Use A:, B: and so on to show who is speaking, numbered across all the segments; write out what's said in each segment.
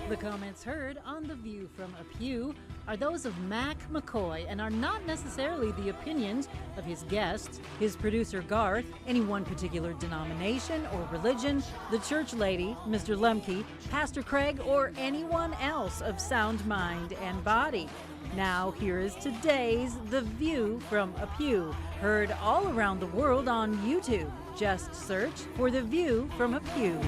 A: The comments heard on The View from a Pew are those of Mac McCoy and are not necessarily the opinions of his guests, his producer Garth, any one particular denomination or religion, the church lady, Mr. Lemke, Pastor Craig, or anyone else of sound mind and body. Now, here is today's The View from a Pew, heard all around the world on YouTube. Just search for The View from a Pew.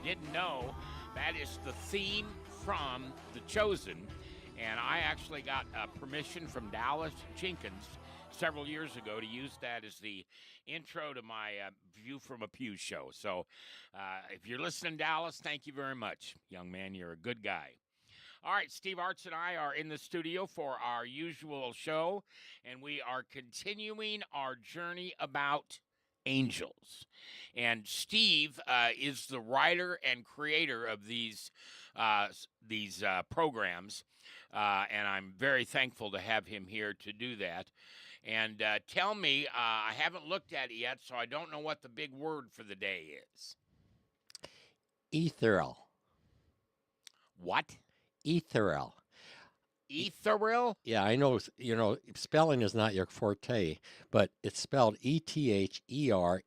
B: Didn't know that is the theme from The Chosen, and I actually got permission from Dallas Jenkins several years ago to use that as the intro to my View from a Pew show. So if you're listening, Dallas, thank you very much. Young man, you're a good guy. All right, Steve Arts and I are in the studio for our usual show, and we are continuing our journey about angels. And Steve is the writer and creator of these programs, and I'm very thankful to have him here to do that. And tell me, I haven't looked at it yet, so I don't know what the big word for the day is.
C: Ethereal.
B: What?
C: Ethereal.
B: Ethereal?
C: Yeah, I know, spelling is not your forte, but it's spelled Ethereal,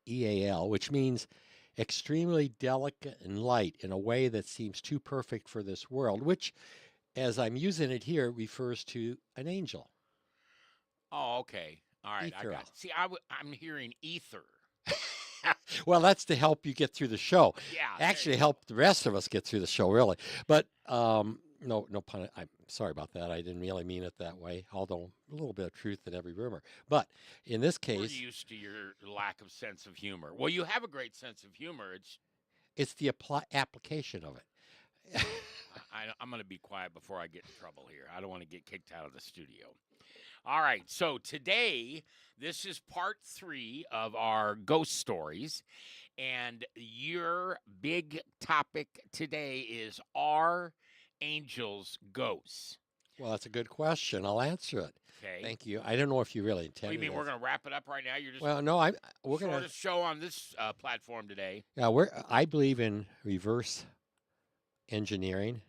C: which means extremely delicate and light in a way that seems too perfect for this world, which, as I'm using it here, refers to an angel.
B: Oh, okay. All right.
C: Ethereal.
B: I got it. See, I'm hearing ether.
C: Well, that's to help you get through the show.
B: Yeah.
C: Actually, help the rest of us get through the show, really. But no pun. I'm sorry about that. I didn't really mean it that way, although a little bit of truth in every rumor. But in this case,
B: we're used to your lack of sense of humor. Well, you have a great sense of humor.
C: It's the application of it.
B: I'm going to be quiet before I get in trouble here. I don't want to get kicked out of the studio. All right, so today, this is part 3 of our ghost stories, and your big topic today is, are angels ghosts?
C: Well, that's a good question. I'll answer it.
B: Okay.
C: Thank you. I don't know if you really intended.
B: What do you mean
C: this.
B: We're going to wrap it up right now? You're just
C: well, no. We're going to
B: show on this platform today.
C: Yeah, I believe in reverse engineering,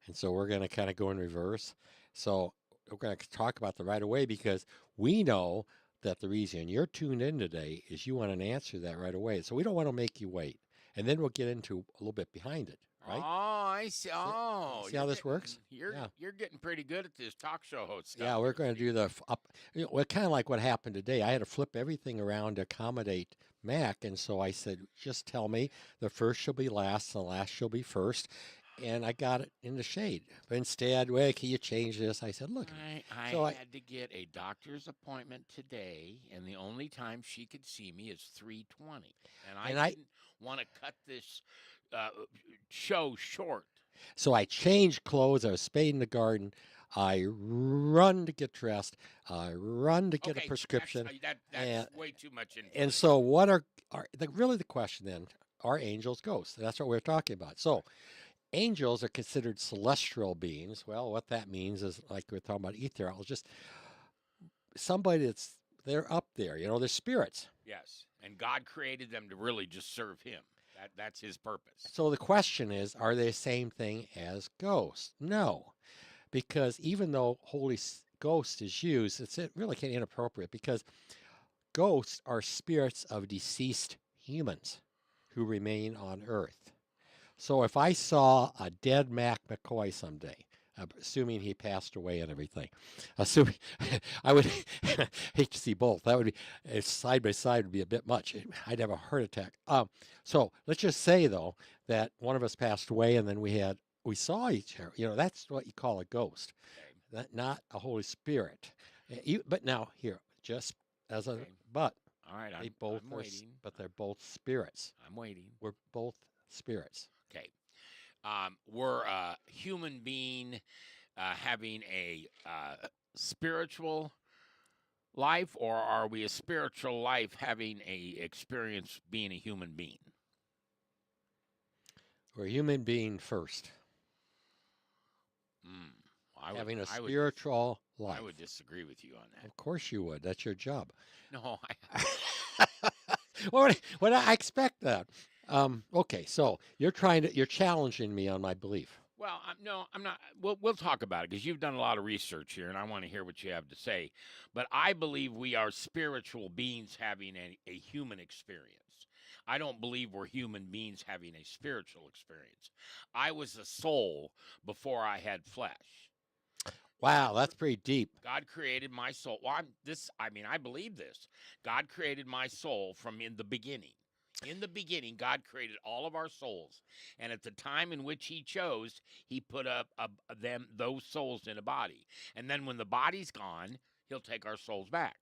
C: and so we're going to kind of go in reverse. So we're going to talk about the right of way because we know that the reason you're tuned in today is you want an answer that right away. So we don't want to make you wait, and then we'll get into a little bit behind it. Right?
B: Oh, I see. Oh,
C: see how this works?
B: You're getting pretty good at this talk show host stuff.
C: Yeah, we're going to do the up. Well, kind of like what happened today. I had to flip everything around to accommodate Mac, and so I said, "Just tell me the first shall be last, the last shall be first." And I got it in the shade. But instead, well, can you change this? I said, "Look."
B: I had to get a doctor's appointment today, and the only time she could see me is 3:20, and I didn't want to cut this show short.
C: So I changed clothes. I was spading the garden. I run to get dressed. I run to get a prescription.
B: That's way too much information.
C: And so what are really the question then, are angels ghosts? That's what we're talking about. So angels are considered celestial beings. Well, what that means is, like we're talking about ethereal, just somebody they're up there. They're spirits.
B: Yes, and God created them to really just serve him. That's his purpose.
C: So the question is, are they the same thing as ghosts? No, because even though Holy Ghost is used, it's really kind of inappropriate because ghosts are spirits of deceased humans who remain on earth. So if I saw a dead Mac McCoy someday, assuming he passed away and everything, assuming I would hate to see both. That would be side by side would be a bit much. I'd have a heart attack. So let's just say though that one of us passed away and then we saw each other. That's what you call a ghost, not a Holy Spirit. But now here, just as a but.
B: All right,
C: I'm waiting. But they're both spirits.
B: I'm waiting.
C: We're both spirits.
B: Okay. We're a human being having a spiritual life, or are we a spiritual life having a experience being a human being?
C: We're a human being first. having a
B: I would,
C: spiritual life.
B: I would disagree with you on that.
C: Of course you would. That's your job.
B: No,
C: What I expect that. Okay, so you're challenging me on my belief.
B: well, no, I'm not. We'll talk about it because you've done a lot of research here, and I want to hear what you have to say. But I believe we are spiritual beings having a human experience. I don't believe we're human beings having a spiritual experience. I was a soul before I had flesh.
C: Wow, that's pretty deep.
B: God created my soul. Well, I believe this. God created my soul from in the beginning. In the beginning, God created all of our souls, and at the time in which He chose, He put up those souls in a body. And then when the body's gone, He'll take our souls back.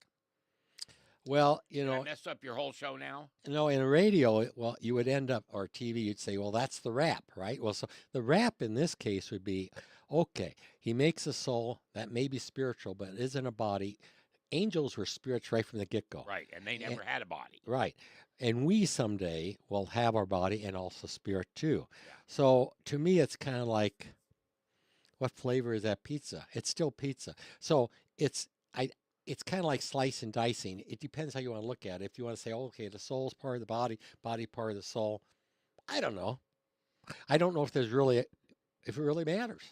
C: Well,
B: Did I mess up your whole show now?
C: in radio, well, you would end up, or TV, you'd say, well, that's the rap, right? Well, so the rap in this case would be, okay, He makes a soul that may be spiritual, but isn't a body. Angels were spirits right from the get-go.
B: Right, and they never had a body.
C: Right. And we someday will have our body and also spirit too.
B: Yeah.
C: So to me, it's kind of like, what flavor is that pizza? It's still pizza. So it's kind of like slice and dicing. It depends how you want to look at it. If you want to say, oh, okay, the soul's part of the body, body part of the soul. I don't know. I don't know if it really matters.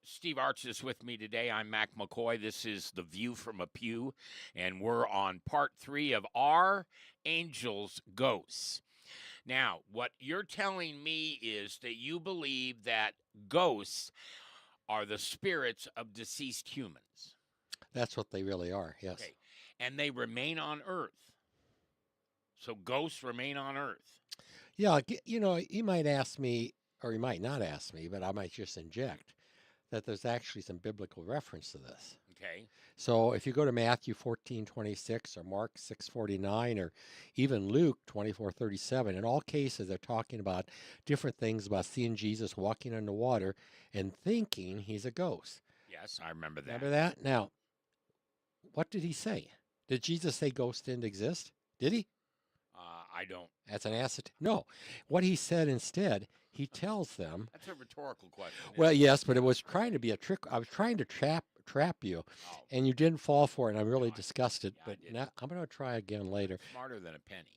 B: Steve Arch is with me today. I'm Mac McCoy. This is The View from a Pew, and we're on part 3 of Our Angels Ghosts. Now, what you're telling me is that you believe that ghosts are the spirits of deceased humans.
C: That's what they really are, yes.
B: Okay. And they remain on Earth. So ghosts remain on Earth.
C: Yeah, you might ask me, or you might not ask me, but I might just inject that there's actually some biblical reference to this.
B: Okay.
C: So if you go to Matthew 14:26 or Mark 6:49 or even Luke 24:37, in all cases they're talking about different things about seeing Jesus walking on the water and thinking he's a ghost.
B: Yes, I remember that.
C: Remember that? Now, what did he say? Did Jesus say ghosts didn't exist? Did he?
B: I don't.
C: That's an asset. No. What he said instead, he tells them.
B: That's a rhetorical question.
C: Well, yes, but it was trying to be a trick. I was trying to trap you, and you didn't fall for it. And I'm really disgusted.
B: Yeah,
C: but now I'm going to try again later.
B: Smarter than a penny.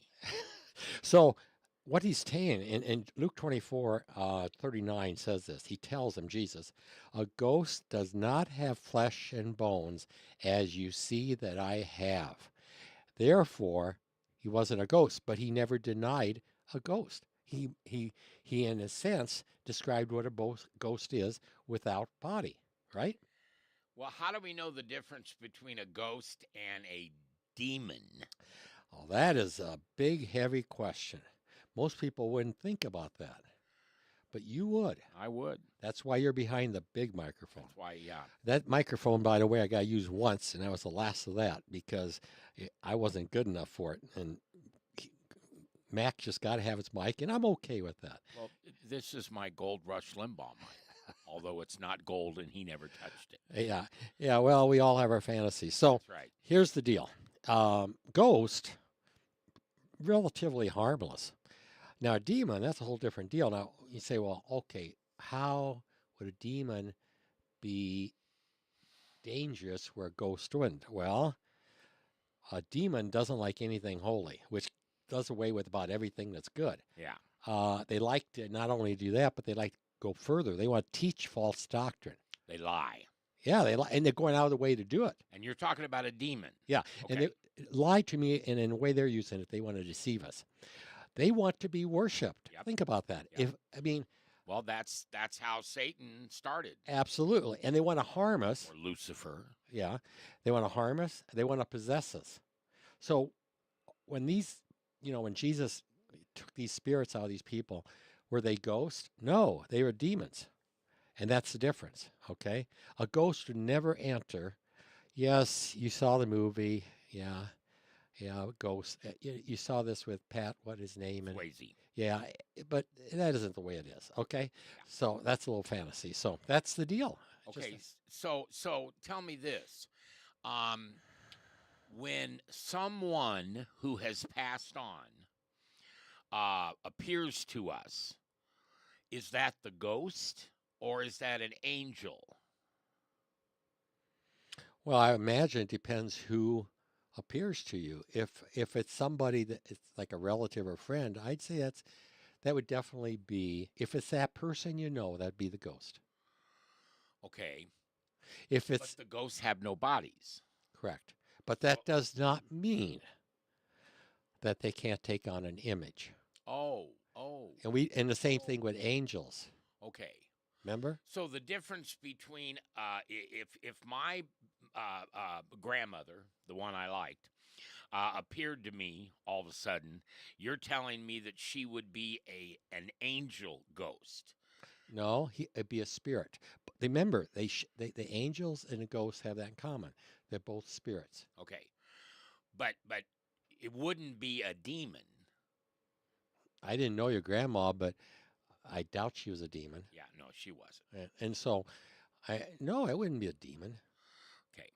C: So what he's saying in Luke 24:39 says this. He tells them, Jesus, a ghost does not have flesh and bones as you see that I have. Therefore, he wasn't a ghost, but he never denied a ghost. He in a sense described what a ghost is without body, right?
B: Well, how do we know the difference between a ghost and a demon?
C: Oh, that is a big, heavy question. Most people wouldn't think about that, but you would.
B: I would.
C: That's why you're behind the big microphone.
B: That's why, yeah.
C: That microphone, by the way, I got to use once, and that was the last of that because I wasn't good enough for it. And Mac just got to have its mic, and I'm okay with that.
B: Well, this is my Gold Rush Limbaugh mic, although it's not gold and he never touched it.
C: Yeah. Well, we all have our fantasies. So
B: That's right.
C: Here's the deal. Ghost, relatively harmless. Now, a demon, that's a whole different deal. Now, you say, well, okay, how would a demon be dangerous where a ghost wouldn't? Well, a demon doesn't like anything holy, which does away with about everything that's good.
B: Yeah.
C: They like to not only do that, but they like to go further. They want to teach false doctrine.
B: They lie.
C: Yeah, and they're going out of the way to do it.
B: And you're talking about a demon.
C: Yeah,
B: Okay.
C: and they lie to me, and in the way they're using it, they want to deceive us. They want to be worshipped.
B: Yep.
C: Think about that.
B: Yep.
C: Well,
B: that's how Satan started.
C: Absolutely. And they want to harm us.
B: Or Lucifer.
C: Yeah. They want to harm us. They want to possess us. So when when Jesus took these spirits out of these people, were they ghosts? No, they were demons. And that's the difference, okay? A ghost would never enter. Yes, you saw the movie. Yeah, ghost. You saw this with Pat, what his name?
B: Swayze.
C: Yeah, but that isn't the way it is, okay? Yeah. So that's a little fantasy. So that's the deal.
B: Okay, so tell me this. When someone who has passed on appears to us, is that the ghost or is that an angel?
C: Well, I imagine it depends who appears to you. If it's somebody that it's like a relative or friend, I'd say that would definitely be, if it's that person you know, that'd be the ghost.
B: Okay,
C: If
B: but
C: it's
B: the ghosts have no bodies.
C: correct. But
B: So,
C: that does not mean that they can't take on an image.
B: oh, oh,
C: And the same thing
B: oh.
C: with angels.
B: Okay.
C: Remember?
B: So the difference between if my grandmother, the one I liked, appeared to me all of a sudden, you're telling me that she would be an angel ghost.
C: No, it'd be a spirit. But remember, the angels and the ghosts have that in common. They're both spirits.
B: Okay, but it wouldn't be a demon.
C: I didn't know your grandma, but I doubt she was a demon.
B: Yeah, no, she wasn't.
C: And so no, it wouldn't be a demon.
B: Okay.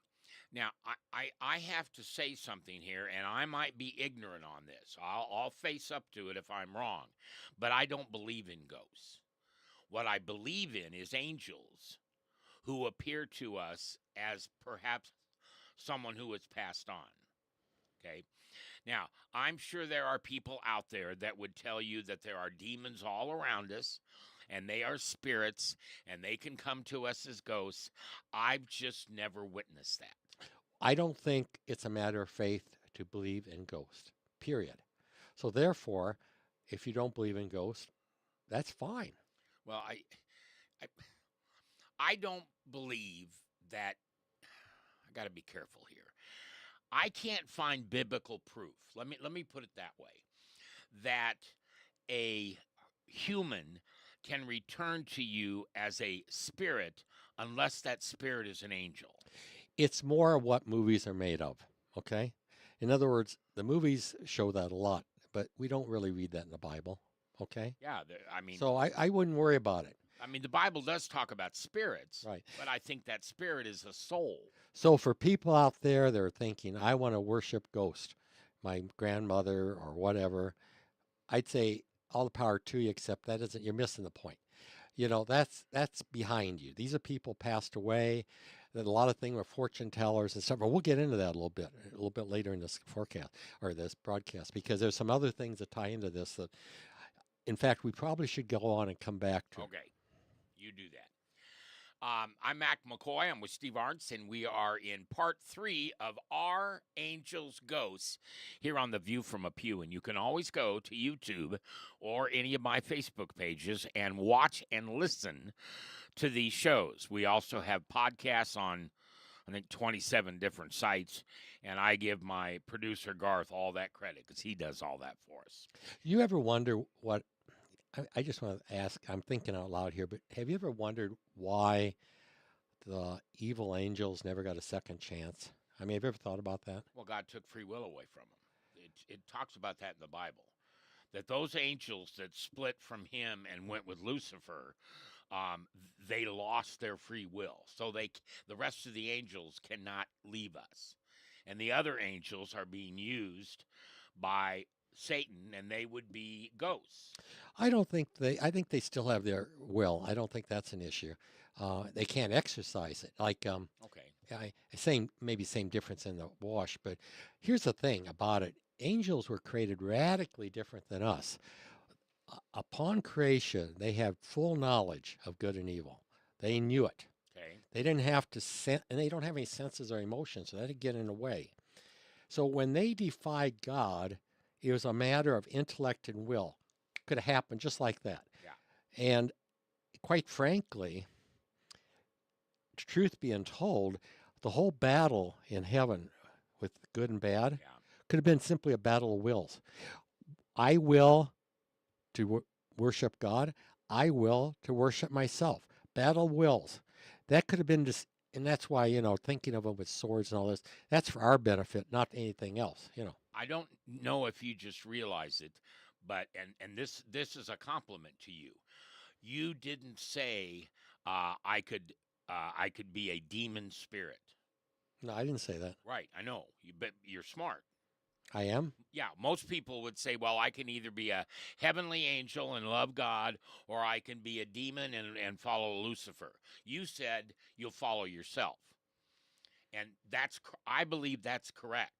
B: Now, I have to say something here, and I might be ignorant on this. I'll face up to it if I'm wrong, but I don't believe in ghosts. What I believe in is angels who appear to us as perhaps someone who has passed on. Okay. Now, I'm sure there are people out there that would tell you that there are demons all around us and they are spirits and they can come to us as ghosts. I've just never witnessed that.
C: I don't think it's a matter of faith to believe in ghosts, period. So therefore, if you don't believe in ghosts, that's fine.
B: Well, I, I don't believe that. I got to be careful here. I can't find biblical proof. Let me put it that way. That a human can return to you as a spirit unless that spirit is an angel.
C: It's more what movies are made of, okay? In other words, the movies show that a lot, but we don't really read that in the Bible, okay?
B: Yeah, I mean,
C: So I wouldn't worry about it.
B: I mean, the Bible does talk about spirits,
C: Right.
B: but I think that spirit is a soul.
C: So for people out there that are thinking, I want to worship ghosts, my grandmother or whatever, I'd say all the power to you, except that isn't, you're missing the point. That's behind you. These are people passed away. There's a lot of things with fortune tellers and stuff. But we'll get into that a little bit later in this forecast or this broadcast, because there's some other things that tie into this that, in fact, we probably should go on and come back to.
B: Okay, you do that. I'm Mac McCoy. I'm with Steve Arndt, and we are in part 3 of Our Angels Ghosts here on The View from a Pew. And you can always go to YouTube or any of my Facebook pages and watch and listen to these shows. We also have podcasts on, I think, 27 different sites, and I give my producer, Garth, all that credit because he does all that for us.
C: You ever wonder what I just want to ask, I'm thinking out loud here, but have you ever wondered why the evil angels never got a second chance? I mean, have you ever thought about that?
B: Well, God took free will away from him. It talks about that in the Bible, that those angels that split from him and went with Lucifer, they lost their free will. So the rest of the angels cannot leave us. And the other angels are being used by Satan, and they would be ghosts.
C: I think they still have their will. I don't think that's an issue. They can't exercise it. Like,
B: Okay.
C: maybe same difference in the wash, but here's the thing about it. Angels were created radically different than us. Upon creation, they have full knowledge of good and evil. They knew it.
B: Okay.
C: They didn't have to and they don't have any senses or emotions, so that'd get in the way. So when they defied God, it was a matter of intellect and will. Could have happened just like that.
B: Yeah.
C: And quite frankly, truth being told, the whole battle in heaven with good and bad
B: Yeah.
C: could have been simply a battle of wills. I will to worship God. I will to worship myself. Battle of wills. That could have been just, and that's why, thinking of them with swords and all this, that's for our benefit, not anything else.
B: I don't know if you just realize it, but and this is a compliment to you. You didn't say I could be a demon spirit.
C: No, I didn't say that.
B: Right, I know. But you're smart.
C: I am.
B: Yeah, most people would say, well, I can either be a heavenly angel and love God, or I can be a demon and follow Lucifer. You said you'll follow yourself. And I believe that's correct.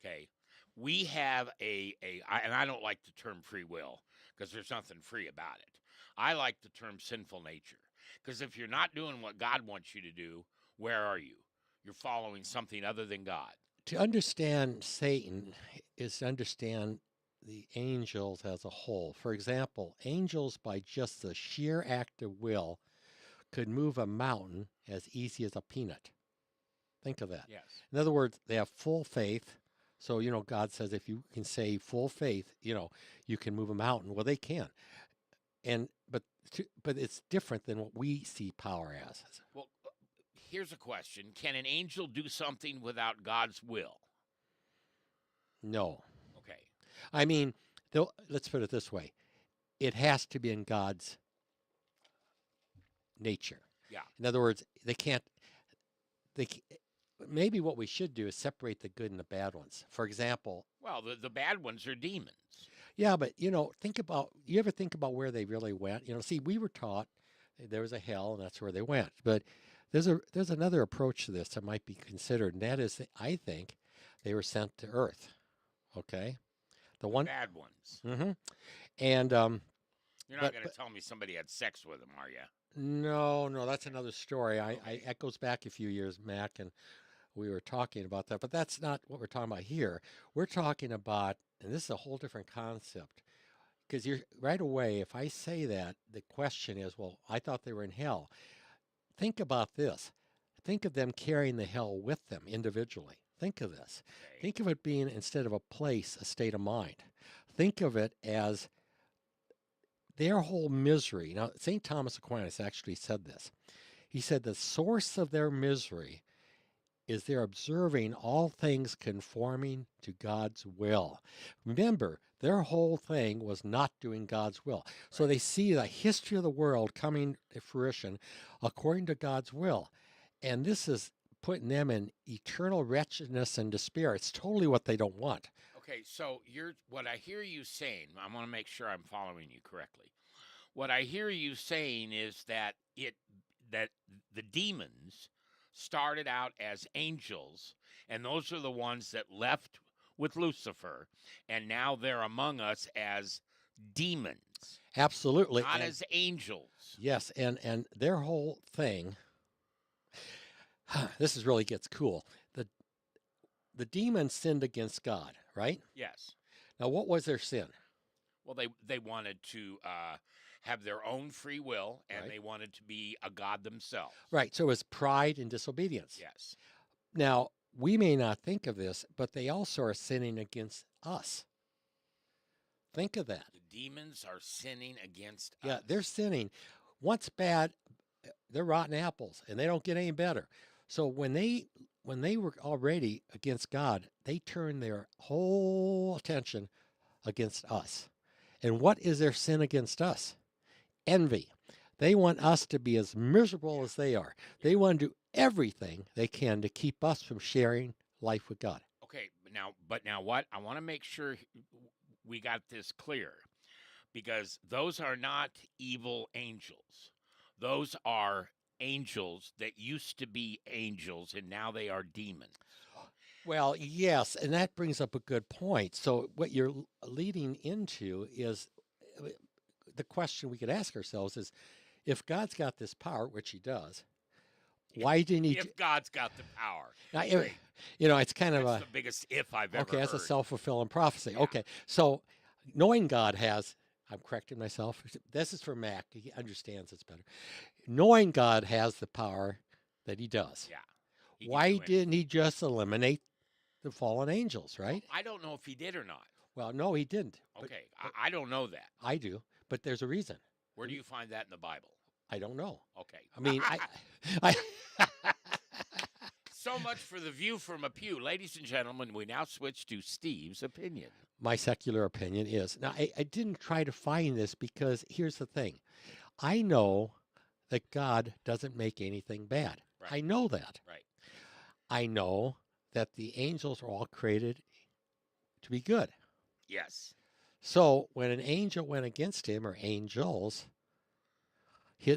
B: Okay. We have and I don't like the term free will because there's nothing free about it. I like the term sinful nature because if you're not doing what God wants you to do, where are you? You're following something other than God.
C: To understand Satan is to understand the angels as a whole. For example, angels, by just the sheer act of will, could move a mountain as easy as a peanut. Think of that.
B: Yes.
C: In other words, they have full faith. So, God says if you can say full faith, you can move a mountain. Well, they can. But it's different than what we see power as.
B: Well, here's a question. Can an angel do something without God's will?
C: No.
B: Okay.
C: I mean, let's put it this way. It has to be in God's nature.
B: Yeah.
C: In other words, maybe what we should do is separate the good and the bad ones. For example,
B: well, the bad ones are demons.
C: Yeah, but you ever think about where they really went? See, we were taught there was a hell and that's where they went. But there's another approach to this that might be considered, and that is that I think they were sent to earth. Okay? The
B: bad ones.
C: Mm-hmm. And
B: you're not going to tell me somebody had sex with them, are you?
C: No, that's another story. That goes back a few years, Mac, and we were talking about that, but that's not what we're talking about here. We're talking about, and this is a whole different concept, because you're right away, if I say that, the question is, well, I thought they were in hell. Think about this. Think of them carrying the hell with them individually. Think of this.
B: Okay.
C: Think of it being, instead of a place, a state of mind. Think of it as their whole misery. Now, St. Thomas Aquinas actually said this. He said the source of their misery is they're observing all things conforming to God's will. Remember, their whole thing was not doing God's will. So they see the history of the world coming to fruition according to God's will. And this is putting them in eternal wretchedness and despair. It's totally what they don't want.
B: Okay, so what I hear you saying, I want to make sure I'm following you correctly. What I hear you saying is that the demons started out as angels, and those are the ones that left with Lucifer, and now they're among us as demons.
C: Absolutely.
B: Not as angels.
C: Yes, and their whole thing, this really gets cool. The demons sinned against God, right?
B: Yes.
C: Now, what was their sin?
B: Well, they wanted to have their own free will, and
C: Right.
B: they wanted to be a god themselves.
C: Right, so it was pride and disobedience.
B: Yes.
C: Now, we may not think of this, but they also are sinning against us. Think of that.
B: The demons are sinning against us.
C: Yeah, they're sinning. Once bad, they're rotten apples, and they don't get any better. So when they were already against God, they turned their whole attention against us. And what is their sin against us? Envy. They want us to be as miserable as they are. They want to do everything they can to keep us from sharing life with God.
B: Okay, but now what? I want to make sure we got this clear, because those are not evil angels. Those are angels that used to be angels, and now they are demons.
C: Well, yes, and that brings up a good point. So what you're leading into is the question we could ask ourselves is, if God's got this power, which he does, why didn't he...
B: If God's got the power.
C: Now, it's kind of
B: That's the biggest if I've ever
C: okay, that's a
B: heard.
C: self-fulfilling prophecy.
B: Yeah.
C: Okay, so knowing God has... I'm correcting myself. This is for Mac. He understands it's better. Knowing God has the power that he does.
B: Yeah. He can
C: Why
B: do it.
C: didn't he just eliminate the fallen angels, right?
B: I don't know if he did or not.
C: Well, no, he didn't. But
B: Okay, I don't know that.
C: I do, but there's a reason.
B: Where do you find that in the Bible?
C: I don't know.
B: Okay.
C: I mean, I
B: So much for the view from a pew. Ladies and gentlemen, we now switch to Steve's opinion.
C: my secular opinion is. Now, I didn't try to find this because here's the thing. I know that God doesn't make anything bad.
B: Right.
C: I know that.
B: Right.
C: I know that the angels are all created to be good.
B: Yes.
C: So when an angel went against him, or angels,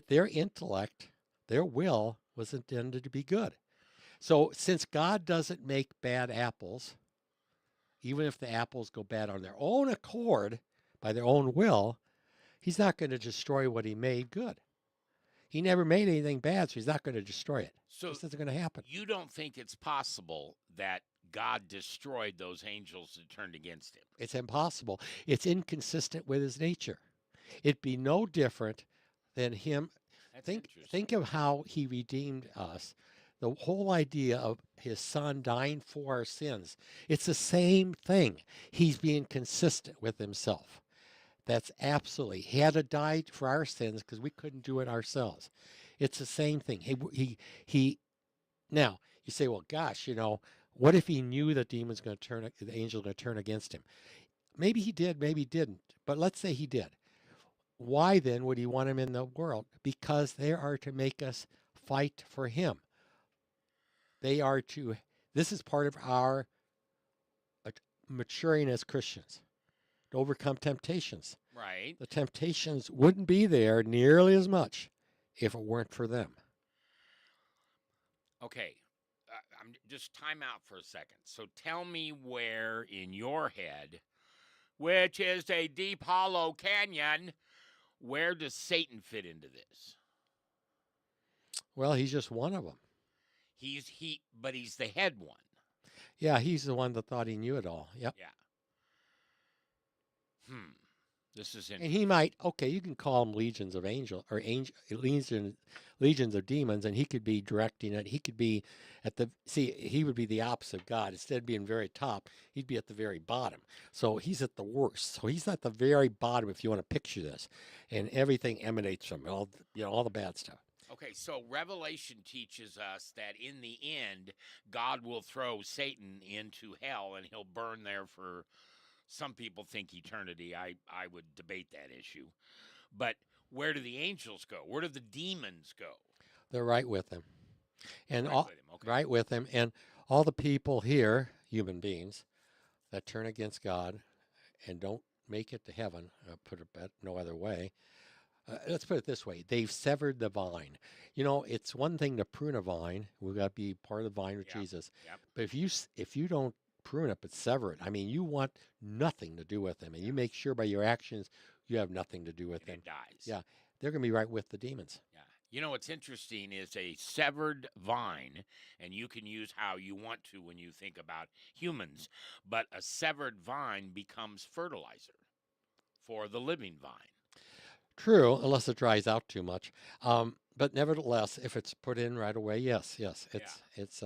C: their intellect, their will was intended to be good. So since God doesn't make bad apples, even if the apples go bad on their own accord, by their own will, he's not going to destroy what he made good. He never made anything bad, so he's not going to destroy it.
B: So
C: This isn't going to happen.
B: you don't think it's possible that God destroyed those angels that turned against him?
C: It's impossible. It's inconsistent with his nature. It'd be no different than him.
B: That's
C: Think
B: interesting.
C: of how he redeemed us. The whole idea of his son dying for our sins. It's the same thing. He's being consistent with himself. That's absolutely. He had to die for our sins because we couldn't do it ourselves. It's the same thing. He now you say, well, gosh, what if he knew the the angel going to turn against him? Maybe he did, maybe he didn't. But let's say he did. Why then would he want him in the world? Because they are to make us fight for him. This is part of our maturing as Christians, to overcome temptations.
B: Right.
C: The temptations wouldn't be there nearly as much if it weren't for them.
B: Okay. I'm just time out for a second. So tell me where in your head, which is a deep hollow canyon, where does Satan fit into this?
C: Well, he's just one of them.
B: But he's the head one.
C: Yeah, he's the one that thought he knew it all. Yep.
B: Yeah. This is interesting.
C: And he might, okay, you can call them legions of legions of demons, and he could be directing it. He could be he would be the opposite of God. Instead of being very top, he'd be at the very bottom. So he's at the worst. So he's at the very bottom, if you want to picture this, and everything emanates from all the bad stuff.
B: Okay, so Revelation teaches us that in the end, God will throw Satan into hell, and he'll burn there for, some people think, eternity. I would debate that issue. But where do the angels go? Where do the demons go?
C: They're right with him. And
B: Right with him, okay.
C: right with him. And all the people here, human beings, that turn against God and don't make it to heaven, put it no other way. Let's put it this way. They've severed the vine. It's one thing to prune a vine. We've got to be part of the vine with Jesus.
B: Yep.
C: But if you don't prune it but sever it, I mean, you want nothing to do with them. And you make sure by your actions you have nothing to do with them.
B: It dies.
C: Yeah. They're going to be right with the demons.
B: Yeah. What's interesting is a severed vine, and you can use how you want to when you think about humans, but a severed vine becomes fertilizer for the living vine.
C: True, unless it dries out too much. But nevertheless, if it's put in right away, yes, it's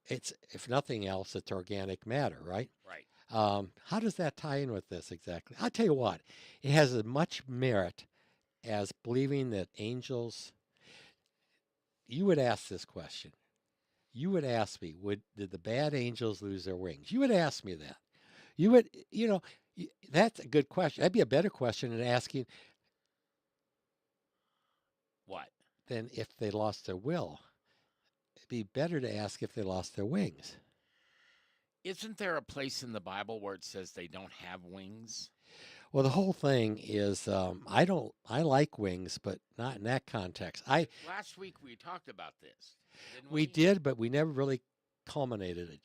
C: if nothing else, it's organic matter, right?
B: Right.
C: How does that tie in with this exactly? I'll tell you what, it has as much merit as believing that angels. You would ask this question. You would ask me, did the bad angels lose their wings? You would ask me that. You would, that's a good question. That'd be a better question than asking,
B: what?
C: Than if they lost their will. It'd be better to ask if they lost their wings.
B: Isn't there a place in the Bible where it says they don't have wings?
C: Well, the whole thing is, I like wings, but not in that context.
B: Last week we talked about this, didn't
C: we did, but we never really culminated it.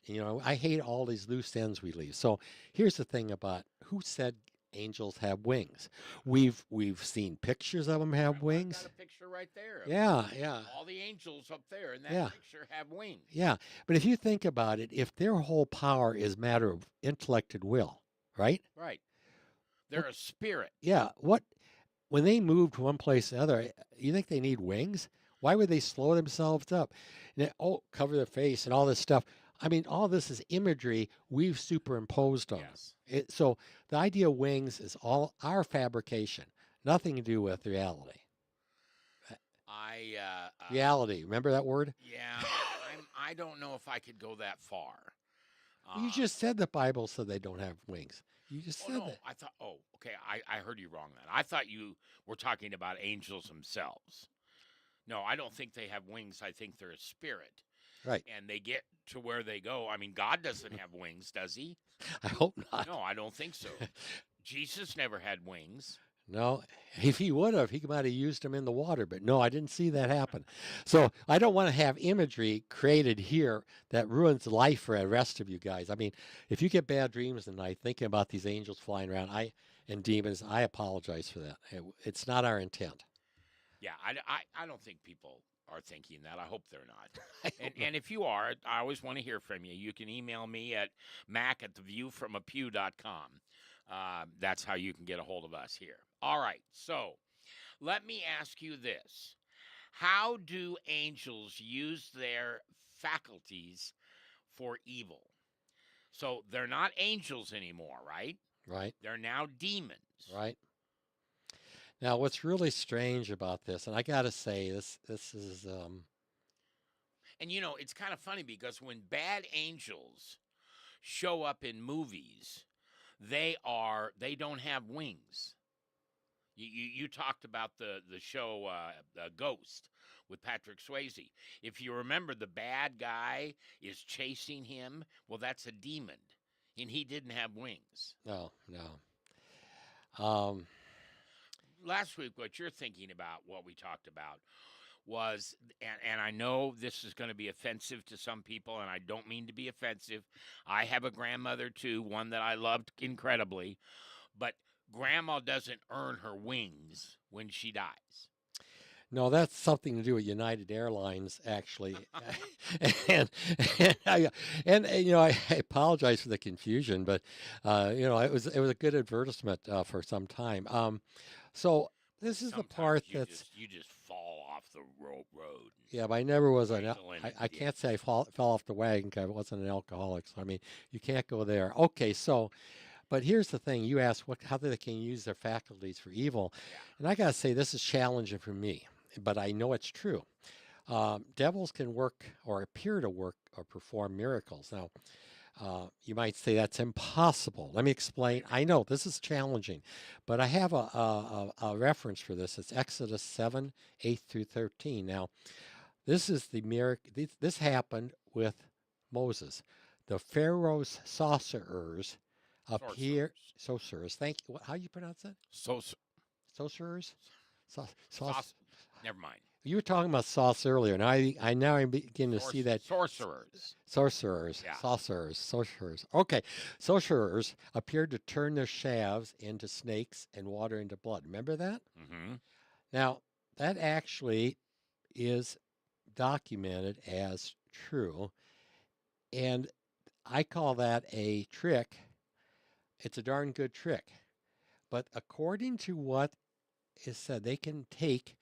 C: I hate all these loose ends we leave. So here's the thing about who said angels have wings. We've seen pictures of them have wings.
B: I've got a picture right there.
C: Yeah.
B: All the angels up there in that picture have wings.
C: Yeah, but if you think about it, if their whole power is matter of intellect and will, right?
B: Right. They're a spirit.
C: Yeah. When they move to one place to another, you think they need wings? Why would they slow themselves up? Cover their face and all this stuff. I mean, all this is imagery we've superimposed on them. So the idea of wings is all our fabrication, nothing to do with reality. Reality, remember that word?
B: Yeah, I don't know if I could go that far.
C: You just said the Bible said they don't have wings. You just said that.
B: I thought, okay, I heard you wrong then. I thought you were talking about angels themselves. No, I don't think they have wings. I think they're a spirit.
C: Right.
B: and they get to where they go. I mean, God doesn't have wings, does he?
C: I hope not.
B: No, I don't think so. Jesus never had wings.
C: No, if he would have, he might have used them in the water, but no, I didn't see that happen. So I don't want to have imagery created here that ruins life for the rest of you guys. I mean, if you get bad dreams at night thinking about these angels flying around, and demons, I apologize for that. It's not our intent.
B: Yeah, I don't think people are thinking that. I hope they're not.
C: I don't know.
B: And if you are, I always want to hear from you. You can email me at mac@theviewfromapew.com. That's how you can get a hold of us here. All right, so let me ask you this. How do angels use their faculties for evil? So they're not angels anymore, right?
C: Right,
B: They're now demons.
C: right. Now, what's really strange about this, and I got to say, this is
B: And it's kind of funny because when bad angels show up in movies, they don't have wings. You talked about the show Ghost with Patrick Swayze. If you remember, the bad guy is chasing him. Well, that's a demon, and he didn't have wings.
C: no, no.
B: Last week, what you're thinking about, what we talked about, was, and I know this is going to be offensive to some people, and I don't mean to be offensive. I have a grandmother too, one that I loved incredibly, but grandma doesn't earn her wings when she dies.
C: No, that's something to do with United Airlines, actually. and I apologize for the confusion, but it was a good advertisement for some time. So this is the
B: Sometimes
C: part
B: you
C: that's
B: just you just fall off the road.
C: yeah, but I never was
B: Dwindle in it,
C: I
B: yeah.
C: can't say I fell off the wagon 'cause I wasn't an alcoholic. So I mean, you can't go there. Okay, so but here's the thing: you asked how they can use their faculties for evil,
B: Yeah.
C: and I gotta say this is challenging for me, but I know it's true. Devils can work or appear to work or perform miracles. Now, you might say that's impossible. Let me explain. I know this is challenging, but I have a reference for this. It's Exodus 7, 8 through 13. Now, this is the miracle. This happened with Moses. The Pharaoh's sorcerers appear. Sorcerers. Thank you. How you pronounce that? Sorcerers.
B: Sauce. Never mind.
C: You were talking about sauce earlier, and I now I'm beginning to see that
B: Sorcerers.
C: sorcerers,
B: Yeah.
C: sorcerers. Okay, sorcerers appeared to turn their shafts into snakes and water into blood. Remember that?
B: Mm-hmm.
C: Now that actually is documented as true, and I call that a trick. It's a darn good trick, but according to what is said, they can take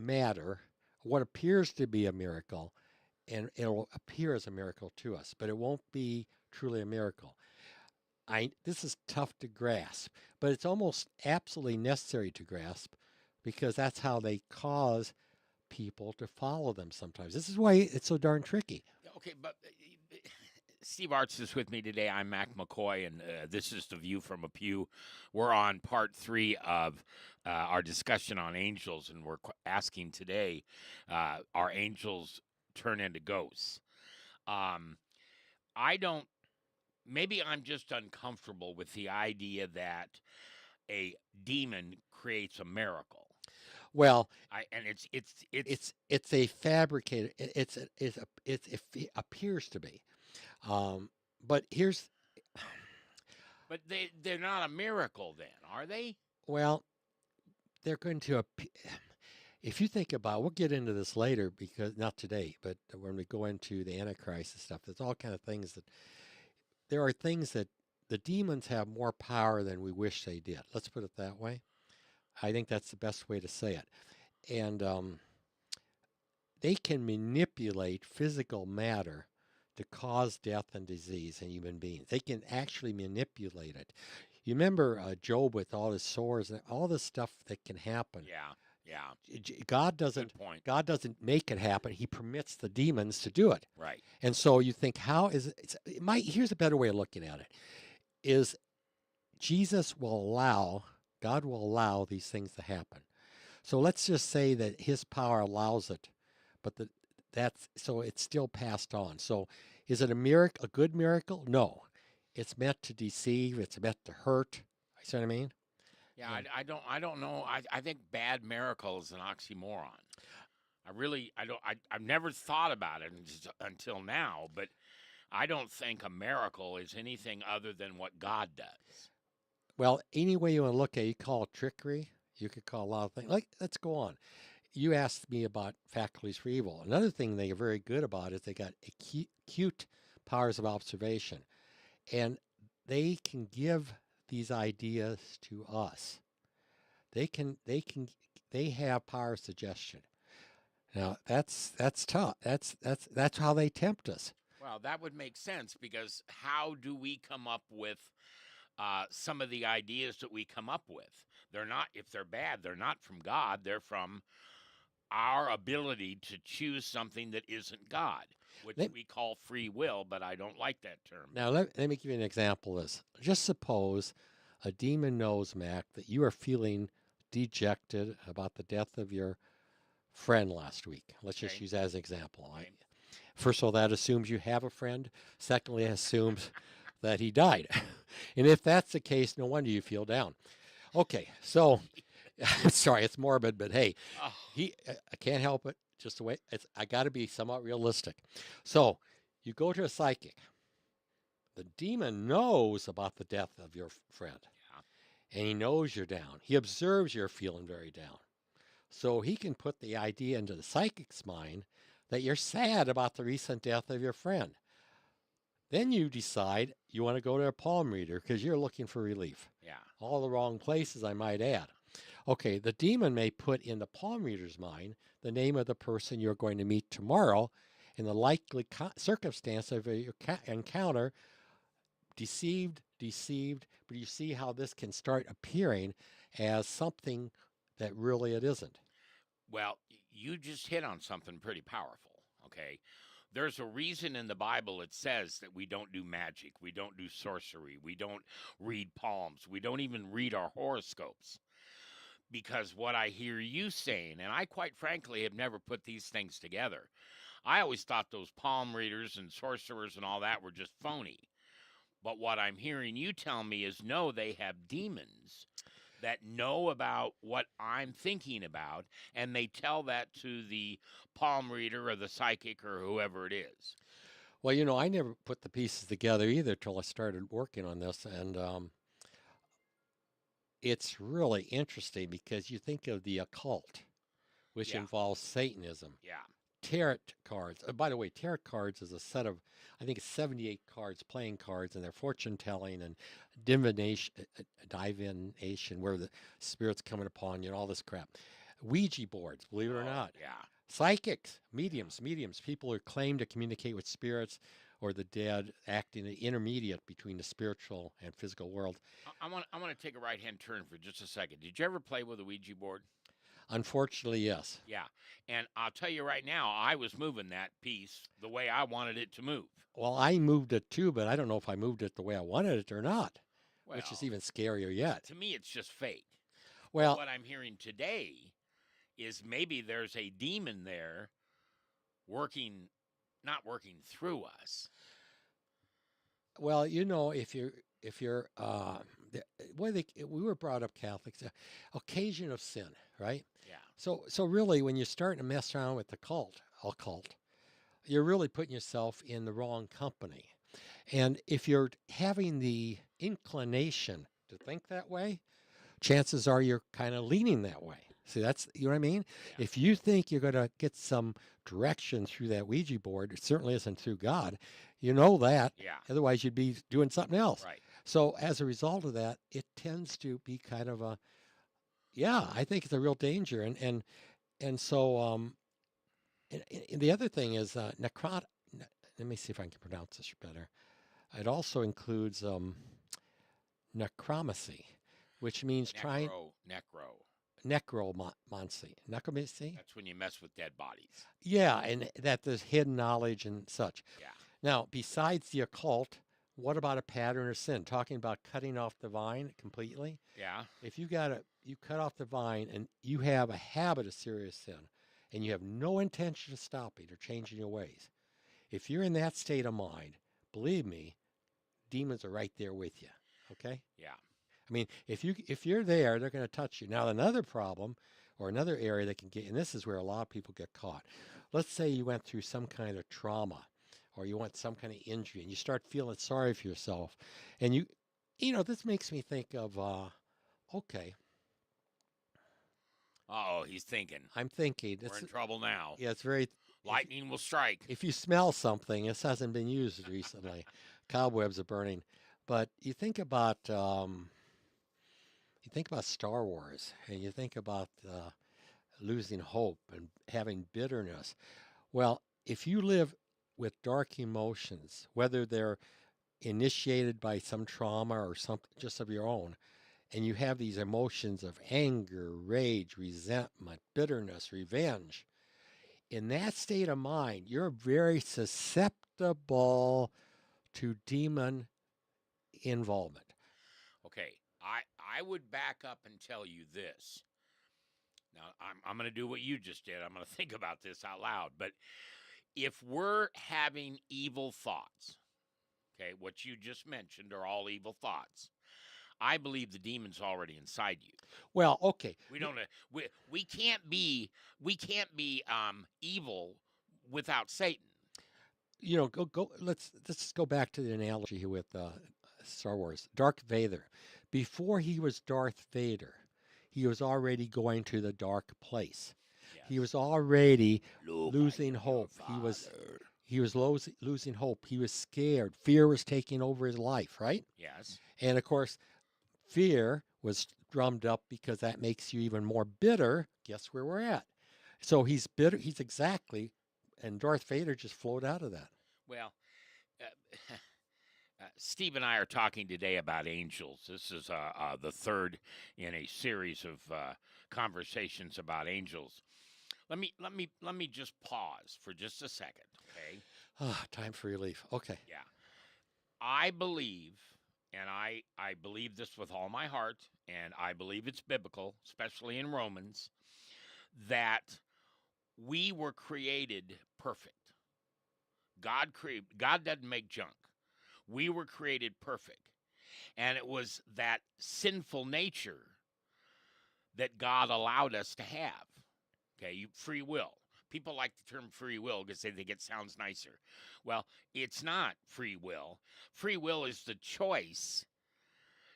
C: matter, what appears to be a miracle, and it'll appear as a miracle to us, but it won't be truly a miracle. This is tough to grasp, but it's almost absolutely necessary to grasp because that's how they cause people to follow them sometimes. This is why it's so darn tricky.
B: Okay, but Steve Arts is with me today. I'm Mac McCoy, and this is The View from a Pew. We're on part 3 of our discussion on angels, and we're asking today, are angels turn into ghosts? I don't, maybe I'm just uncomfortable with the idea that a demon creates a miracle.
C: Well,
B: And it's
C: it's a fabricated. It appears to be, but here's
B: but they're not a miracle then, are they?
C: well, they're going to. If you think about, we'll get into this later because not today, but when we go into the Antichrist and stuff, there's all kind of things that there are things that the demons have more power than we wish they did. Let's put it that way. I think that's the best way to say it. And they can manipulate physical matter to cause death and disease in human beings. They can actually manipulate it. You remember Job with all his sores and all this stuff that can happen.
B: Yeah.
C: God doesn't.
B: Good point.
C: God doesn't make it happen. He permits the demons to do it.
B: Right.
C: And so you think, how is it? Here's a better way of looking at it: is God will allow these things to happen. So let's just say that His power allows it, but that's so it's still passed on. So is it a miracle, a good miracle? No. It's meant to deceive, it's meant to hurt. You see what I mean?
B: Yeah,
C: And
B: I don't know. I think bad miracle is an oxymoron. I don't, I've never thought about it until now, but I don't think a miracle is anything other than what God does.
C: well, any way you want to look at it, you call it trickery. You could call a lot of things. Like, let's go on. You asked me about faculties for evil. Another thing they are very good about is they got acute powers of observation, and they can give these ideas to us. They have power of suggestion. Now that's tough. That's how they tempt us.
B: Well, that would make sense because how do we come up with some of the ideas that we come up with? They're not, if they're bad, they're not from God. They're from our ability to choose something that isn't God, which
C: Let,
B: we call free will, but I don't like that term.
C: now let me give you an example of this. Just suppose a demon knows, Mac, that you are feeling dejected about the death of your friend last week. Let's just
B: Okay.
C: use that as an example.
B: Okay.
C: First of all, that assumes you have a friend. Secondly, it assumes that he died. And if that's the case, no wonder you feel down. Okay, so sorry, it's morbid, but hey,
B: Oh,
C: I can't help it. Just the way I got to be somewhat realistic. So you go to a psychic. The demon knows about the death of your friend,
B: yeah.
C: and he knows you're down. He observes you're feeling very down. So he can put the idea into the psychic's mind that you're sad about the recent death of your friend. Then you decide you want to go to a palm reader because you're looking for relief.
B: Yeah.
C: All the wrong places, I might add. Okay, the demon may put in the palm reader's mind the name of the person you're going to meet tomorrow and the likely circumstance of your encounter. Deceived, but you see how this can start appearing as something that really it isn't.
B: Well, you just hit on something pretty powerful, okay? There's a reason in the Bible it says that we don't do magic, we don't do sorcery, we don't read palms, we don't even read our horoscopes. Because what I hear you saying, and I quite frankly have never put these things together, I always thought those palm readers and sorcerers and all that were just phony. But what I'm hearing you tell me is no, they have demons that know about what I'm thinking about, and they tell that to the palm reader or the psychic or whoever it is.
C: Well, I never put the pieces together either till I started working on this, and it's really interesting because you think of the occult, which
B: Yeah,
C: involves Satanism.
B: yeah.
C: Tarot cards. By the way, tarot cards is a set of, I think it's 78 cards, playing cards, and they're fortune telling and divination, where the spirit's coming upon you and all this crap. Ouija boards, believe it or
B: Oh,
C: not.
B: yeah.
C: Psychics, mediums, people who claim to communicate with spirits or the dead, acting an intermediate between the spiritual and physical world.
B: I want to take a right hand turn for just a second. Did you ever play with a Ouija board?
C: Unfortunately, yes.
B: Yeah. And I'll tell you right now, I was moving that piece the way I wanted it to move.
C: Well, I moved it too, but I don't know if I moved it the way I wanted it or not, which is
B: Well,
C: even scarier yet.
B: to me, it's just fake. But
C: Well,
B: what I'm hearing today is maybe there's a demon there working, not working through us.
C: well, if you're we were brought up Catholics, occasion of sin, right?
B: Yeah.
C: So really, when you're starting to mess around with the occult, you're really putting yourself in the wrong company. And if you're having the inclination to think that way, chances are you're kind of leaning that way. See, you know what I mean?
B: Yeah.
C: If you think you're going to get some direction through that Ouija board, it certainly isn't through God. You know that.
B: Yeah.
C: Otherwise, you'd be doing something else.
B: Right.
C: So as a result of that, it tends to be kind of I think it's a real danger. And so, and the other thing is let me see if I can pronounce this better. It also includes necromancy, which means necromancy. Necromancy?
B: That's when you mess with dead bodies.
C: Yeah, and that there's hidden knowledge and such.
B: Yeah.
C: Now, besides the occult, what about a pattern of sin? Talking about cutting off the vine completely.
B: Yeah.
C: If you cut off the vine and you have a habit of serious sin, and you have no intention of stopping or changing your ways, if you're in that state of mind, believe me, demons are right there with you. Okay?
B: Yeah.
C: I mean, if you're there, they're going to touch you. Now, another problem or another area that can get, and this is where a lot of people get caught. Let's say you went through some kind of trauma or you went some kind of injury and you start feeling sorry for yourself. And this makes me think of, okay,
B: Oh, he's thinking.
C: I'm thinking.
B: We're in trouble now.
C: Yeah, it's very,
B: Lightning will strike.
C: if you smell something, this hasn't been used recently. Cobwebs are burning. But you think about Star Wars and you think about losing hope and having bitterness. Well, if you live with dark emotions, whether they're initiated by some trauma or something just of your own, and you have these emotions of anger, rage, resentment, bitterness, revenge, in that state of mind, you're very susceptible to demon involvement.
B: Okay, I would back up and tell you this. Now, I'm going to do what you just did. I'm going to think about this out loud. But if we're having evil thoughts, okay, what you just mentioned are all evil thoughts. I believe the demon's already inside you.
C: Well, okay.
B: We don't. We can't be evil without Satan.
C: Go. Let's just go back to the analogy here with Star Wars. Darth Vader. Before he was Darth Vader, he was already going to the dark place.
B: Yes.
C: He was already
B: Look
C: losing
B: like
C: hope.
B: your
C: He was losing hope. He was scared. Fear was taking over his life, right?
B: Yes.
C: And of course, fear was drummed up because that makes you even more bitter. Guess where we're at? So he's bitter. He's exactly, and Darth Vader just flowed out of that.
B: Well, Steve and I are talking today about angels. This is the third in a series of conversations about angels. Let me just pause for just a second, okay?
C: Time for relief. Okay.
B: Yeah. I believe, and I believe this with all my heart, and I believe it's biblical, especially in Romans, that we were created perfect. God doesn't make junk. We were created perfect. And it was that sinful nature that God allowed us to have. Okay, free will. People like the term free will because they think it sounds nicer. Well, it's not free will. Free will is the choice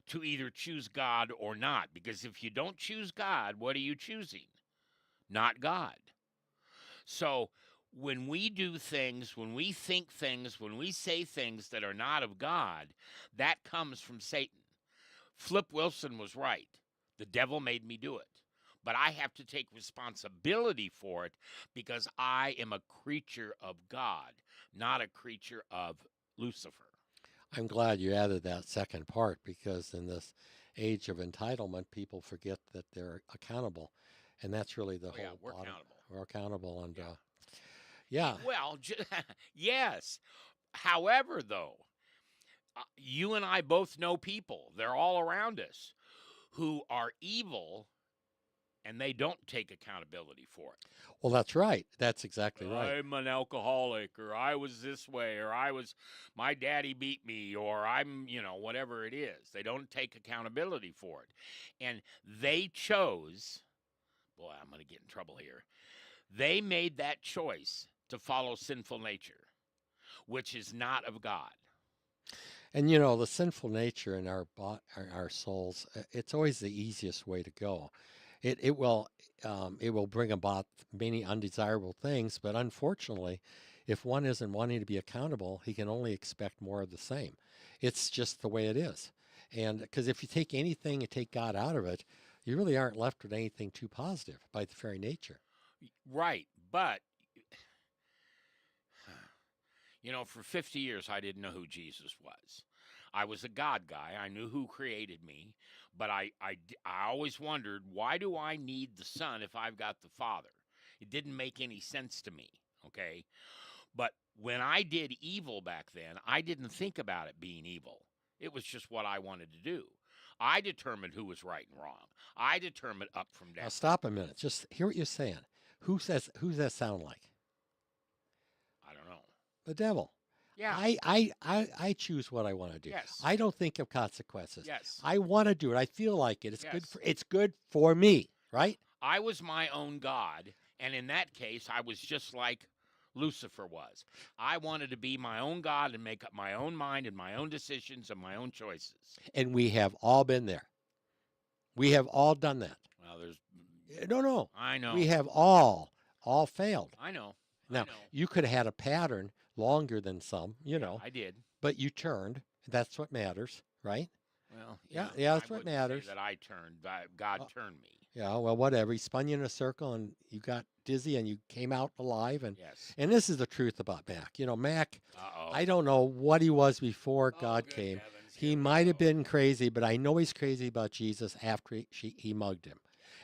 B: to either choose God or not. Because if you don't choose God, what are you choosing? Not God. So when we do things, when we think things, when we say things that are not of God, that comes from Satan. Flip Wilson was right. The devil made me do it. But I have to take responsibility for it because I am a creature of God, not a creature of Lucifer.
C: I'm glad you added that second part because in this age of entitlement, people forget that they're accountable. And that's really the whole
B: Yeah, we're
C: bottom.
B: accountable.
C: We're accountable. And
B: Yeah.
C: yeah.
B: Well, yes. However, though, you and I both know people, they're all around us, who are evil and they don't take accountability for it.
C: Well, that's right. That's exactly right.
B: I'm an alcoholic, or I was this way, or my daddy beat me, or I'm, whatever it is. They don't take accountability for it. And they chose, boy, I'm going to get in trouble here. They made that choice to follow sinful nature, which is not of God.
C: And the sinful nature in our souls, it's always the easiest way to go. It will bring about many undesirable things, but unfortunately, if one isn't wanting to be accountable, he can only expect more of the same. It's just the way it is. And because if you take anything and take God out of it, you really aren't left with anything too positive by the very nature.
B: Right, but for 50 years I didn't know who Jesus was. I was a God guy. I knew who created me, but I always wondered, why do I need the Son if I've got the Father? It didn't make any sense to me, okay? But when I did evil back then, I didn't think about it being evil. It was just what I wanted to do. I determined who was right and wrong. I determined up from down.
C: Now stop a minute. Just hear what you're saying. Who's that sound like?
B: I don't know.
C: The devil.
B: Yeah.
C: I choose what I want to do.
B: Yes.
C: I don't think of consequences.
B: Yes.
C: I want to do it. I feel like it.
B: Yes.
C: It's good for me, right?
B: I was my own God, and in that case, I was just like Lucifer was. I wanted to be my own God and make up my own mind and my own decisions and my own choices.
C: And we have all been there. We have all done that.
B: Well, there's
C: No.
B: I know.
C: We have all failed.
B: I know.
C: Now,
B: I know.
C: you could have had a pattern longer than some,
B: I did.
C: but you turned. That's what matters, right?
B: Well,
C: Yeah,
B: I
C: that's what
B: wouldn't say
C: matters.
B: that I turned. God turned me.
C: Yeah, well, whatever. He spun you in a circle and you got dizzy and you came out alive.
B: Yes.
C: And this is the truth about Mac. Mac,
B: Uh-oh.
C: I don't know what he was before God
B: good
C: came.
B: heavens,
C: He
B: here we
C: might have
B: go.
C: been crazy, but I know he's crazy about Jesus after he mugged him.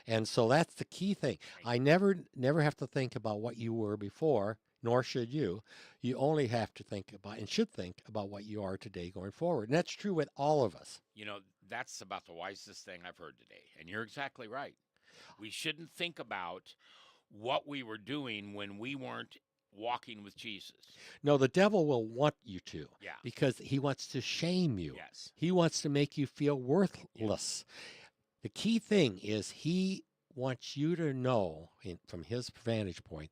C: And so that's the key thing. I never have to think about what you were before, nor should you. You only have to think about and should think about what you are today going forward. And that's true with all of us.
B: That's about the wisest thing I've heard today. And you're exactly right. We shouldn't think about what we were doing when we weren't walking with Jesus.
C: No, the devil will want you to.
B: Yeah.
C: Because he wants to shame you.
B: Yes.
C: He wants to make you feel worthless. The key thing is he wants you to know, from his vantage point,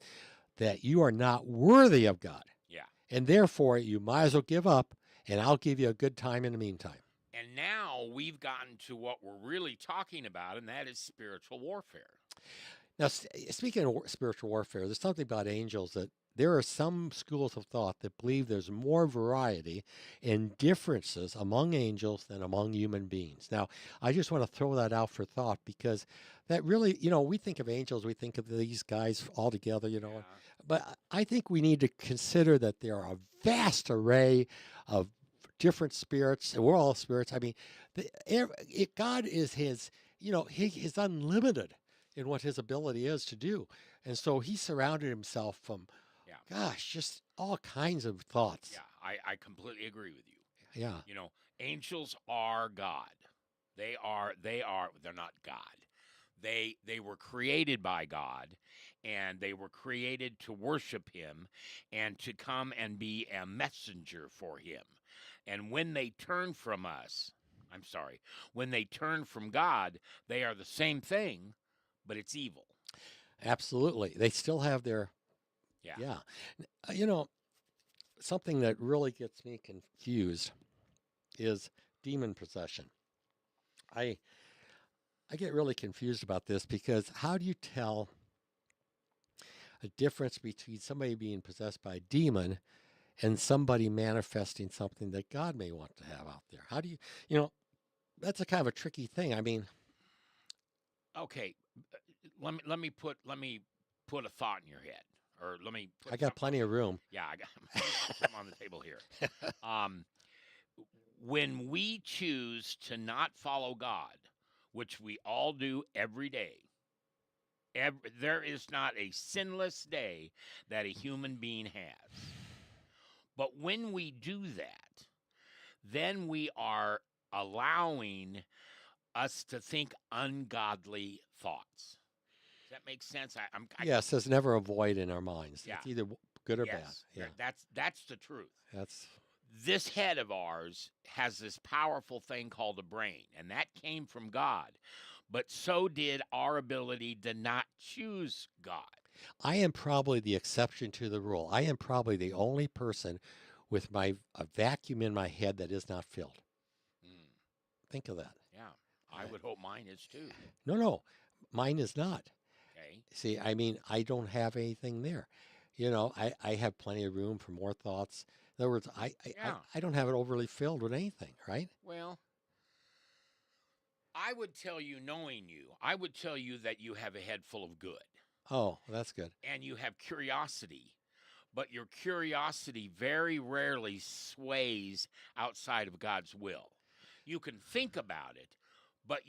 C: that you are not worthy of God.
B: Yeah.
C: And therefore, you might as well give up, and I'll give you a good time in the meantime.
B: And now we've gotten to what we're really talking about, and that is spiritual warfare.
C: Now, speaking of spiritual warfare, there's something about angels that there are some schools of thought that believe there's more variety and differences among angels than among human beings. Now, I just want to throw that out for thought because that really, we think of angels, we think of these guys all together,
B: Yeah.
C: But I think we need to consider that there are a vast array of different spirits, and we're all spirits. I mean, God is his, he is unlimited in what his ability is to do. And so he surrounded himself from, just all kinds of thoughts.
B: Yeah, I completely agree with you.
C: Yeah.
B: Angels are God. They're not God. They were created by God, and they were created to worship him and to come and be a messenger for him. And when they turn from when they turn from God, they are the same thing, but it's evil.
C: Absolutely. They still have their, yeah. Something that really gets me confused is demon possession. I get really confused about this because how do you tell a difference between somebody being possessed by a demon and somebody manifesting something that God may want to have out there? How do you, that's a kind of a tricky thing. I mean,
B: okay, let me put a thought in your head, or let me.
C: I got plenty of room.
B: Yeah, I got something on the table here. When we choose to not follow God, which we all do every day, there is not a sinless day that a human being has. But when we do that, then we are allowing us to think ungodly thoughts. Does that make sense?
C: Yes, there's never a void in our minds.
B: Yeah.
C: It's either good or bad.
B: Yeah,
C: Yeah,
B: that's the truth.
C: that's
B: This head of ours has this powerful thing called a brain, and that came from God. But so did our ability to not choose God.
C: I am probably the exception to the rule. I am probably the only person with a vacuum in my head that is not filled.
B: Mm,
C: Think of that.
B: yeah, I would hope mine is too.
C: No, mine is not.
B: Okay.
C: See, I mean, I don't have anything there. I have plenty of room for more thoughts. In other words, I don't have it overly filled with anything, right?
B: Well, I would tell you, knowing you, I would tell you that you have a head full of good.
C: Oh, that's good.
B: And you have curiosity, but your curiosity very rarely sways outside of God's will. You can think about it, but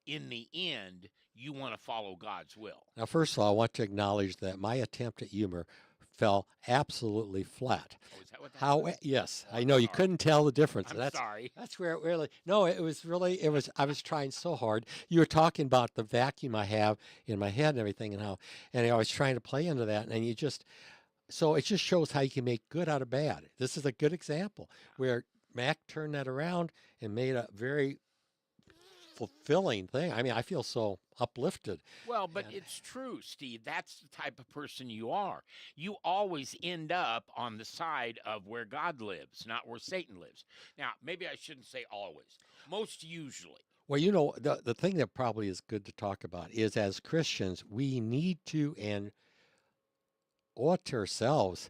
B: in the end, you want to follow God's will.
C: Now, first of all, I want to acknowledge that my attempt at humor fell absolutely flat.
B: Oh, is that what that
C: How?
B: was?
C: Yes,
B: Oh,
C: I
B: I'm
C: know you
B: sorry.
C: couldn't tell the difference.
B: I'm sorry.
C: That's where it really. No, it was really. It was. I was trying so hard. You were talking about the vacuum I have in my head and everything, and how, and I was trying to play into that, and you just. So it just shows how you can make good out of bad. This is a good example where Mac turned that around and made a very fulfilling thing. I mean, I feel so uplifted.
B: Well, but
C: And
B: it's true, Steve. That's the type of person you are. You always end up on the side of where God lives, not where Satan lives. Now, maybe I shouldn't say always. Most usually.
C: well, the thing that probably is good to talk about is as Christians, we need to and ought to ourselves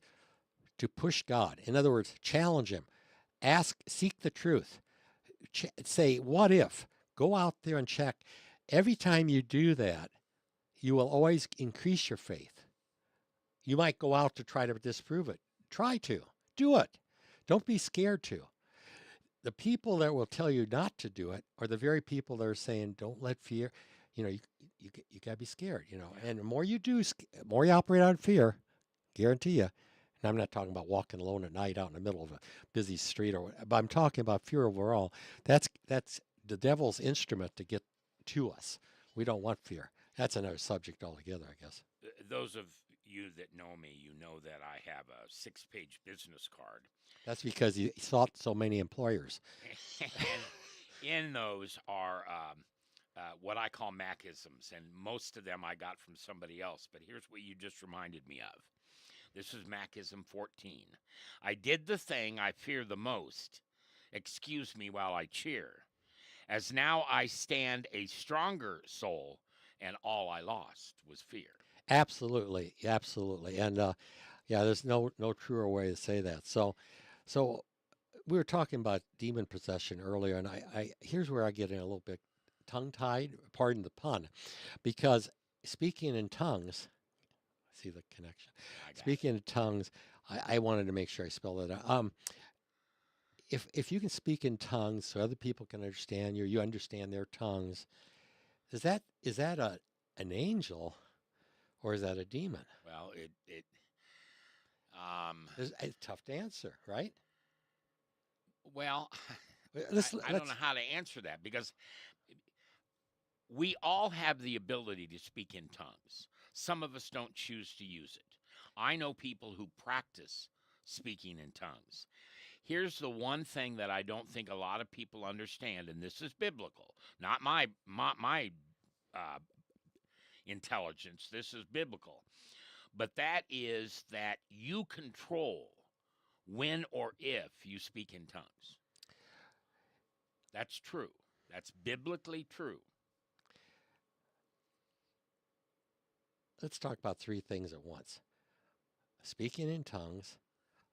C: to push God. In other words, challenge Him, seek the truth, say, what if? Go out there and check. Every time you do that, you will always increase your faith. You might go out to try to disprove it. Try to. Do it. Don't be scared to. The people that will tell you not to do it are the very people that are saying, don't let fear, you got to be scared, And the more you do, the more you operate on fear, guarantee you. And I'm not talking about walking alone at night out in the middle of a busy street, but I'm talking about fear overall. That's the devil's instrument to get to us. We don't want fear. That's another subject altogether, I guess.
B: Those of you that know me, you know that I have a 6-page business card.
C: That's because you sought so many employers.
B: And in those are what I call Macisms, and most of them I got from somebody else. But here's what you just reminded me of. This is Macism 14. I did the thing I fear the most. Excuse me while I cheer. As now I stand a stronger soul, and all I lost was fear.
C: Absolutely, absolutely, and yeah, there's no truer way to say that. So we were talking about demon possession earlier, and I here's where I get in a little bit tongue-tied. Pardon the pun, because speaking in tongues. See the connection. Speaking in tongues, I wanted to make sure I spelled it out. If you can speak in tongues so other people can understand you, you understand their tongues, is that an angel or is that a demon?
B: Well,
C: It's tough to answer, right?
B: well,
C: Let's,
B: I don't know how to answer that because we all have the ability to speak in tongues. Some of us don't choose to use it. I know people who practice speaking in tongues. Here's the one thing that I don't think a lot of people understand, and this is biblical, not my uh, intelligence. This is biblical, but that is that you control when or if you speak in tongues. That's true. That's biblically true.
C: let's talk about three things at once: speaking in tongues,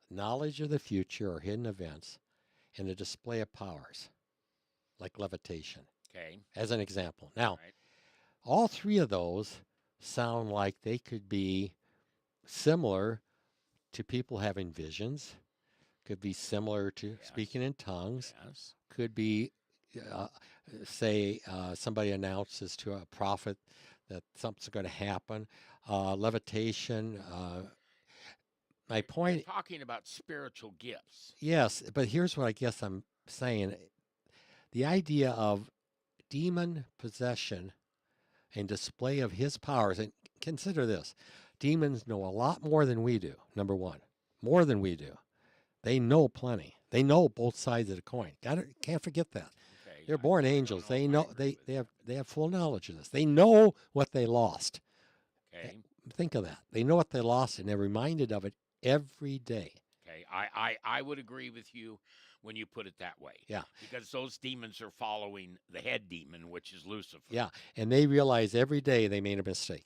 C: knowledge of the future or hidden events, and the display of powers, like levitation,
B: Okay.
C: as an example. Now,
B: Right.
C: all three of those sound like they could be similar to people having visions, could be similar to speaking in tongues,
B: Yes.
C: could be, uh, say, somebody announces to a prophet that something's going to happen, levitation. My
B: You're
C: point,
B: talking about spiritual gifts.
C: yes, but here's what I guess I'm saying: the idea of demon possession and display of his powers. And consider this: demons know a lot more than we do. Number one, more than we do. They know plenty. They know both sides of the coin. Can't forget that.
B: Okay.
C: They're born
B: I don't
C: angels.
B: know
C: They
B: if I
C: know
B: agree with
C: they have full knowledge of this. They know what they lost.
B: that. Okay.
C: Think of that. They know what they lost, and they're reminded of it every day.
B: Okay. I would agree with you when you put it that way.
C: Yeah.
B: Because those demons are following the head demon, which is Lucifer.
C: Yeah, and they realize every day they made a mistake,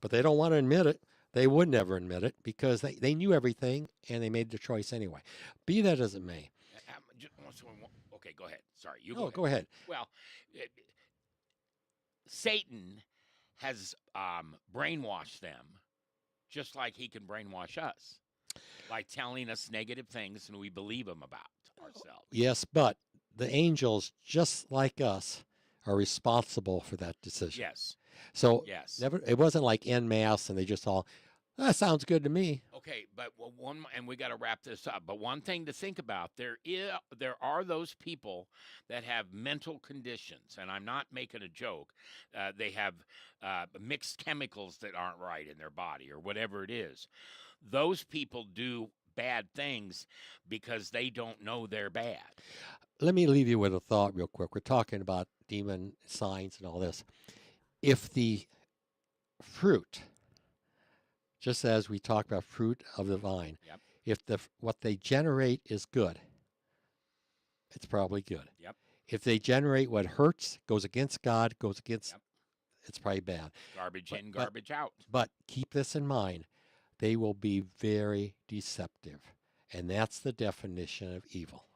C: but they don't want to admit it. They would never admit it because they knew everything and they made the choice anyway. Be that as it may.
B: Okay, go ahead. Sorry, you
C: No,
B: go
C: go
B: ahead.
C: ahead.
B: Well, Satan has brainwashed them just like he can brainwash us by telling us negative things and we believe them about ourselves.
C: Yes, but the angels, just like us, are responsible for that decision.
B: Yes.
C: So
B: Yes.
C: it wasn't like en masse and they just all, that sounds good to me.
B: Okay, but and we got to wrap this up. But one thing to think about: there are those people that have mental conditions, and I'm not making a joke. They have mixed chemicals that aren't right in their body, or whatever it is. Those people do bad things because they don't know they're bad.
C: Let me leave you with a thought real quick. We're talking about demon signs and all this. If the fruit, just as we talk about fruit of the vine,
B: Yep.
C: if what they generate is good, it's probably good.
B: Yep.
C: If they generate what hurts, goes against God, goes against,
B: Yep.
C: it's probably bad.
B: Garbage in, garbage out.
C: But keep this in mind. They will be very deceptive. And that's the definition of evil.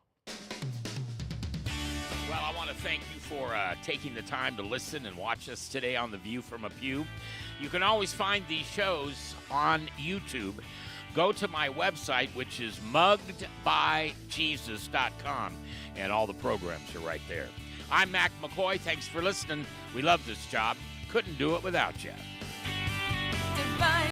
B: Well, I want to thank you for taking the time to listen and watch us today on The View from a Pew. You can always find these shows on YouTube. Go to my website, which is muggedbyjesus.com, and all the programs are right there. I'm Mac McCoy. Thanks for listening. We love this job. Couldn't do it without you.